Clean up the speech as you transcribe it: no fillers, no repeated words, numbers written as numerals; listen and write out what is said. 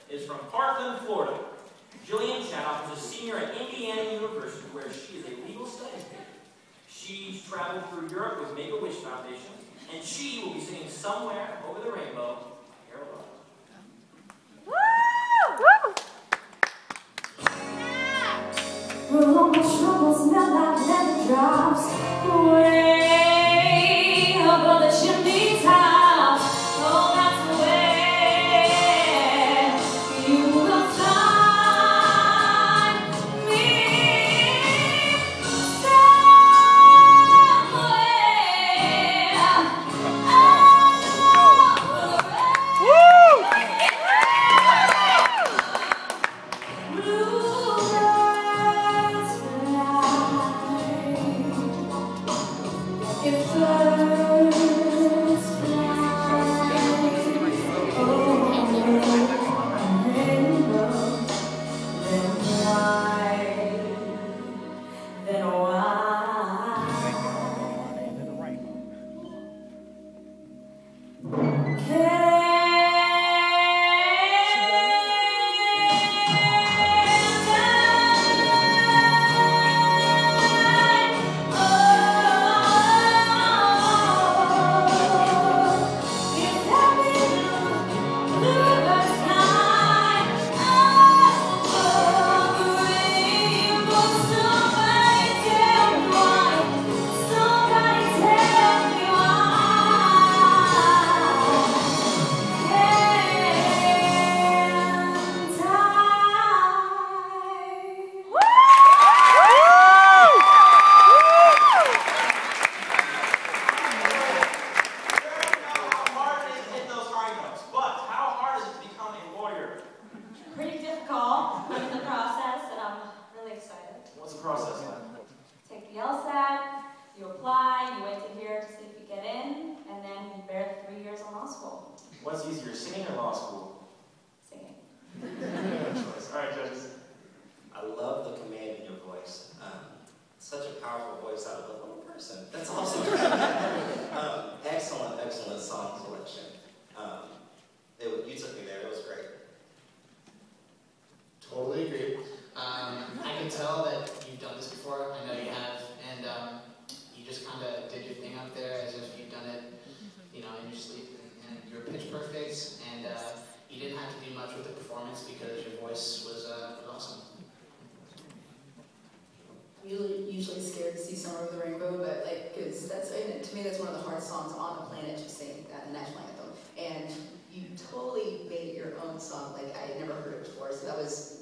is from Parkland, Florida. Jillian Chatoff is a senior at Indiana University, where she is a legal studies major. She's traveled through Europe with Make-A-Wish Foundation, and she will be singing Somewhere Over the Rainbow by Carol Ross. Well, all my troubles smell like lemon drops way above the chimney top. Oh, that's where you will find me What's easier, singing or law school? Singing. Good choice. All right, judges. I love the command in your voice. Such a powerful voice out of a little person. That's awesome. Excellent, excellent song selection. You took me there. It was great. Totally agree. I can tell that you've done this before. I know you have, and you just kind of did your thing up there as if you've done it, in your sleep. And you're pitch perfect, and you didn't have to do much with the performance because your voice was awesome. I'm usually scared to see Somewhere Over the Rainbow, but because to me that's one of the hardest songs on the planet to sing at the national anthem. And you totally made it your own song. I had never heard it before, so that was